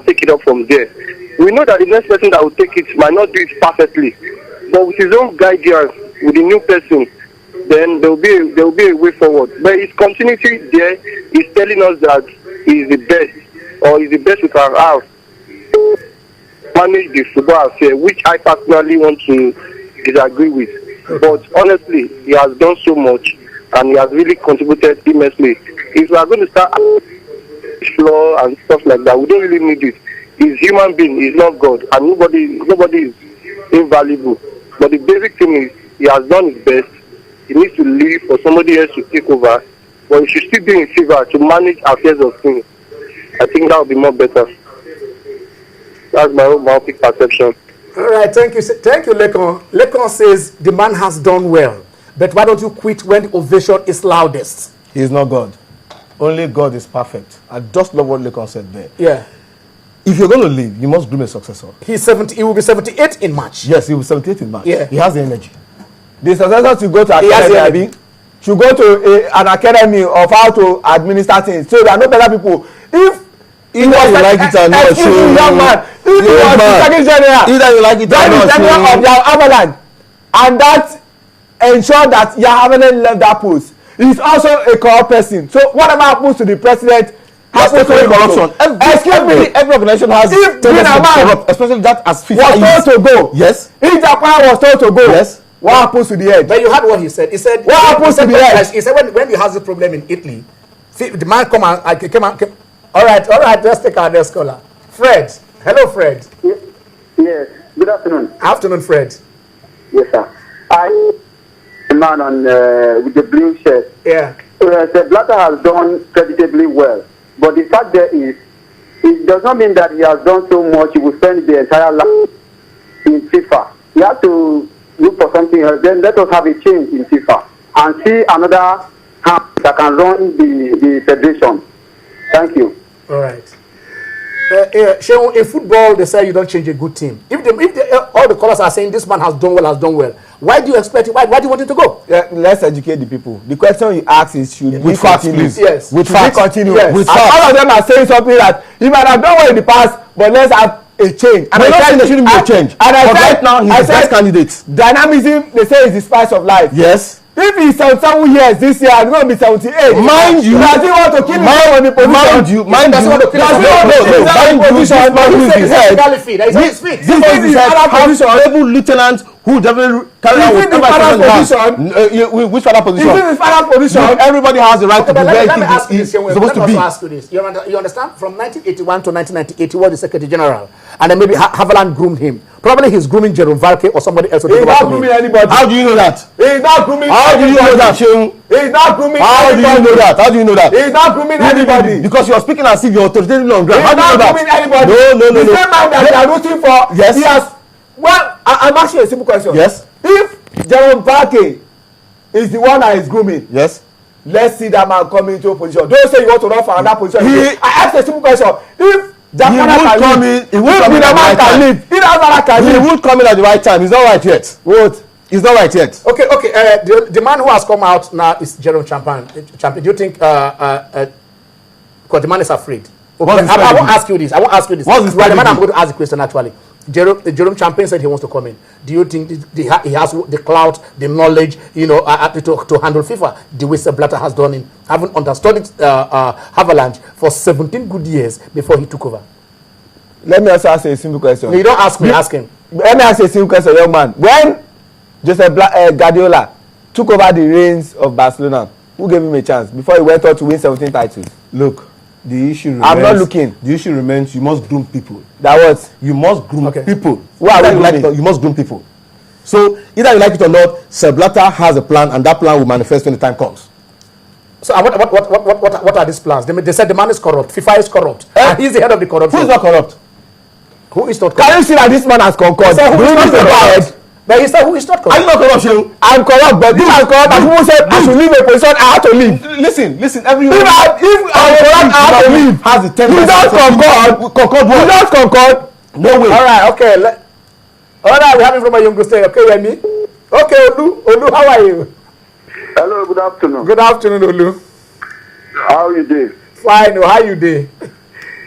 take it up from there. We know that the next person that will take it might not do it perfectly, but with his own guidance, with the new person, then there will be a way forward. But his continuity there is telling us that he is the best, or is the best we can have manage the football affair, which I personally want to disagree with. But honestly, he has done so much and he has really contributed immensely. If we are going to start flaw and stuff like that, we don't really need it. He's human being, he's not God, and nobody is invaluable. But the basic thing is he has done his best. He needs to leave for somebody else to take over, but he should still be in favor to manage affairs of things. I think that would be more better. That's my own basic perception. All right, thank you, Lekon. Lekon says the man has done well, but why don't you quit when the ovation is loudest? He is not God. Only God is perfect. I just love what Lekon said there. Yeah. If you're going to leave, you must groom a successor. He's 70. He will be 78 in March. Yes, he will be 78 in March. Yeah. He has the energy. The successor should go to academy. Should go to an academy of how to administer things. So there are no better people. If either you like it or not, young man. If you are the second general, either you like it or not, general of your Avalanche, and that ensure that your Avalanche left that post. He's also a corrupt person. So whatever happens to the president happens to corruption. Every organization has if corrupt, especially that as FIFA was told to go. Yes. If Japan was told to go. Yes. What happens to the head? But you heard what he said. He said what happens to the head? He said when he has the problem in Italy, see, the man came out. All right. Let's take our next caller. Fred. Hello, Fred. Yes. Good afternoon. Afternoon, Fred. Yes, sir. The man on with the blue shirt. Yeah. The Blatter has done creditably well, but the fact there is, it does not mean that he has done so much. He will spend the entire life in FIFA. You have to look for something else. Then let us have a change in FIFA and see another hand that can run the federation. Thank you. All right. In football, they say you don't change a good team. If all the callers are saying this man has done well, why do you expect it? Why do you want him to go? Let's educate the people. The question you ask is, should we continue? Yes. With facts. Continue? Yes. With facts. All of them are saying something that he might have done well in the past, but let's have a change. And I said there shouldn't be a change. And I said right now he's the best candidate. Dynamism, they say, is the spice of life. Yes. If he's 77 years this year, I'm going to be 78. Mind you, does he want to keep him on the position? Mind you, this is his high-level lieutenant who definitely carry out whatever which final position? Is his final position? Everybody has the right to be where he is supposed to be. Ask you this. You understand? From 1981 to 1998, he was the Secretary General, and then maybe Haviland groomed him. Probably he's grooming Jerome Valke or somebody else. He's not grooming anybody. How do you know that? He's not grooming How do you know that, Sheung? He's not grooming How do you know that? How do you know that? He's not grooming anybody. Because you're speaking as if you're authoritative on ground. How do you know that? He's not grooming anybody. No. The same man that they are rooting for. Yes. He has. Well, I'm asking a simple question. Yes. If Jerome Valke is the one that is grooming. Yes. Let's see that man come into a position. Don't say you want to run for another position. I asked a simple question. If Japan can leave, he would come in at the right time. He would come in at the right time. He's not right yet. What? He's not right yet. Okay. The man who has come out now is Jerome Champion. Do you think? Because the man is afraid. Okay, I won't ask you this. What's this? The man I'm going to ask the question actually. Jerome Champion said he wants to come in. Do you think he has the clout, the knowledge, to handle FIFA the way Sepp Blatter has done in having understudied Avalanche for 17 good years before he took over? Let me also ask a simple question. No, you don't ask me. Ask him. Let me ask a simple question, young man. When Josep Guardiola took over the reins of Barcelona, who gave him a chance before he went on to win 17 titles? Look, the issue remains. I'm not looking. The issue remains. You must groom people. That what? You must groom people. Who are we grooming? You must groom people. So either you like it or not, Sepp Blatter has a plan, and that plan will manifest when the time comes. So what are these plans? They said the man is corrupt. FIFA is corrupt. And he's the head of the corruption. Who is not corrupt? Who is not corrupt? Can you see that this man has conquered? Who is not corrupt? But he said who is not corrupt? Are you not corrupt, Sheung? I'm corrupt, but this is corrupt. And people said I should leave a position. I have to leave. Listen. Everyone. If I'm corrupt, I have to leave. Has the 10%. You don't concord. You don't concord. No way. All right. Okay. All right. We have it from a younger state. Okay, Yemi. Okay, Olu, how are you? Hello. Good afternoon. Good afternoon, Olu. How are you doing? Fine. How you doing?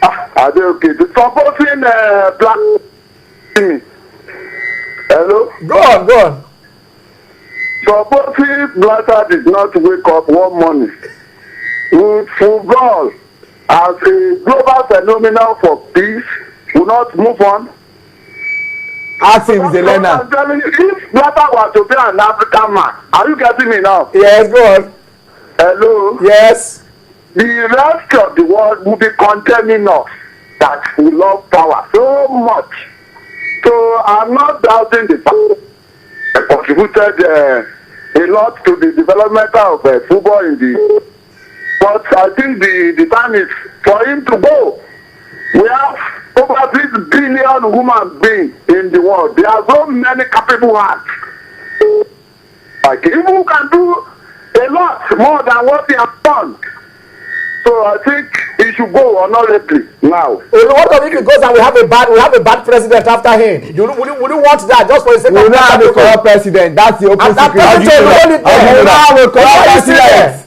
Are they okay? Supposing Black. Hello? Go on. Supposing Blatter did not wake up one morning with football as a global phenomenon for peace, will not move on. Ask him, he's a learner. I'm telling you, if Blatter was to be an African man, are you getting me now? Yes, go on. Hello? Yes. The rest of the world will be condemning us that we love power so much. So I'm not doubting the fact that contributed a lot to the development of football in the. But I think the time is for him to go. We have over 6 billion human beings in the world. There are so many capable hands. Like even can do a lot more than what he has done. So I think he should go honorably now. What if he goes and we have a bad president after him? Would you want that just for the sake of? We will not have a corrupt president. That's the open secret. We will not have a corrupt president.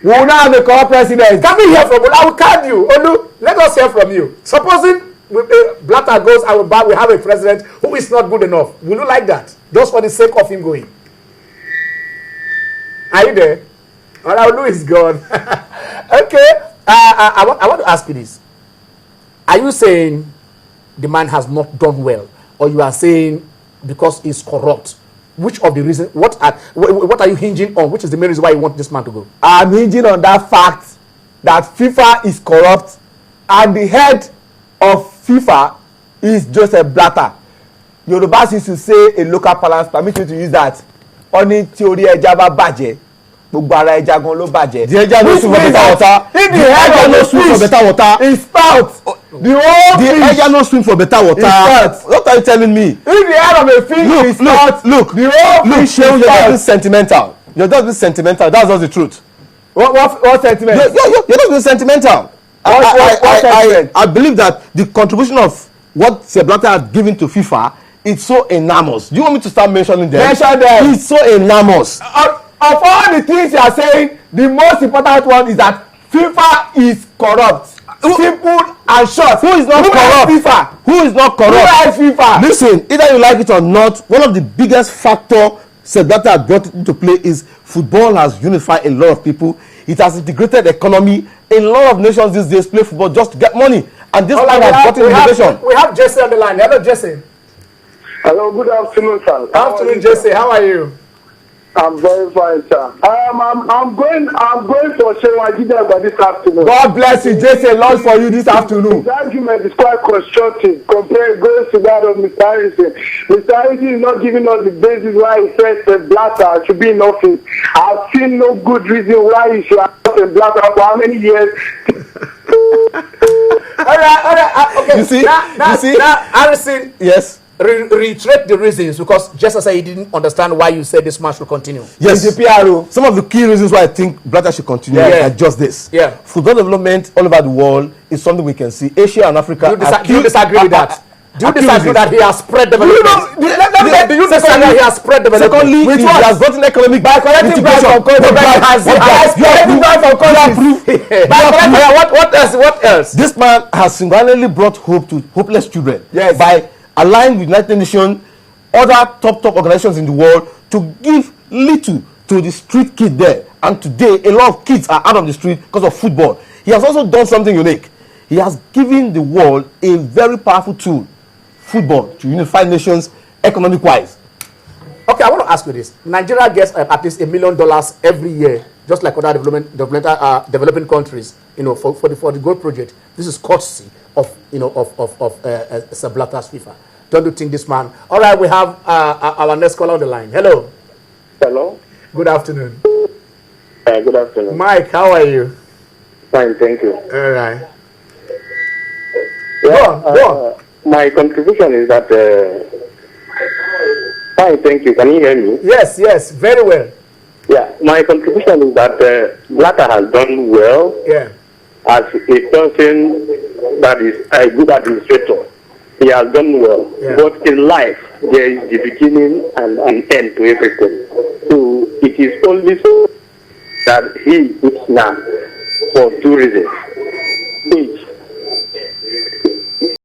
We will not have a corrupt president. Can we hear from you? I will card you. Olu, let us hear from you. Supposing Blatter goes and we have a president who is not good enough. Will you like that? Just for the sake of him going? Are you there? Or Olu is gone. Okay. I want to ask you this. Are you saying the man has not done well? Or you are saying because he's corrupt? Which of the reasons, what are you hinging on? Which is the main reason why you want this man to go? I'm hinging on that fact that FIFA is corrupt and the head of FIFA is Joseph Blatter. Yorùbá used to say a local parlance permit you to use that. Ó ní tí orí ẹja bá bàjẹ́, gbogbo ara ẹja gan ló bàjẹ́. The ẹja no swim for better water. If the head of the swim for better water. is spout. The whole the fish ẹja no swim for better water. What are you telling me? If the head of a fish is spout, look, the whole fish is Shehu, you're just being spout. sentimental. You're just being sentimental. That's not the truth. What sentiment? You're just being sentimental. What sentiment? I believe that the contribution of what Sepp Blatter has given to FIFA is so enormous. Do you want me to start mentioning them? Mention them. It's so enormous. Of all the things you are saying, the most important one is that FIFA is corrupt. Simple and short. Who is not corrupt? FIFA. Who is not corrupt? Who is FIFA? Listen, either you like it or not, one of the biggest factor Sepp Blatter has brought into play is football has unified a lot of people. It has integrated economy. A lot of nations these days play football just to get money. And this man has brought innovation. We have Jesse on the line. Hello, Jesse. Hello, good afternoon, sir. Afternoon, Jesse. How are you? I'm very fine, sir. I'm going for Shehu Ajidagba this afternoon. God bless you, Jesse. Lord for you this afternoon. His argument is quite constructive compared goes to that of Mr. Harrison. Mr. Harrison is not giving us the basis why he says that Blatter should be in office. I've seen no good reason why he should have been Blatter for how many years. All right. Okay. You see? Now, Harrison. Yes. Reiterate the reasons, because just as I didn't understand why you said this match will continue. Yes, the PRO. Some of the key reasons why I think Blatter should continue are just this. Yeah. Football development all over the world is something we can see. Asia and Africa. Do you disagree with that? Do you disagree that he has spread development? Do you disagree that he has spread development? Secondly, he has brought in economic By collecting bribes from countries. What else? This man has single-handedly brought hope to hopeless children. Yes. By aligned with United Nations, other top organizations in the world to give little to the street kid there. And today, a lot of kids are out of the street because of football. He has also done something unique. He has given the world a very powerful tool, football, to unify nations economic-wise. Okay, I want to ask you this. Nigeria gets at least $1 million every year, just like other developing countries, for the Gold Project. This is courtesy of Sepp Blatter's FIFA. Don't you think this man? All right, we have our next caller on the line. Hello. Hello. Good afternoon. Good afternoon. Mike, how are you? Fine, thank you. All right. Yeah, Go on. My contribution is that. Fine, thank you. Can you hear me? Yes, very well. Yeah, my contribution is that Blatter has done well. Yeah. As a person that is a good administrator, he has done well. Yeah. But in life, there is the beginning and an end to everything. So it is only so that he is now for two reasons.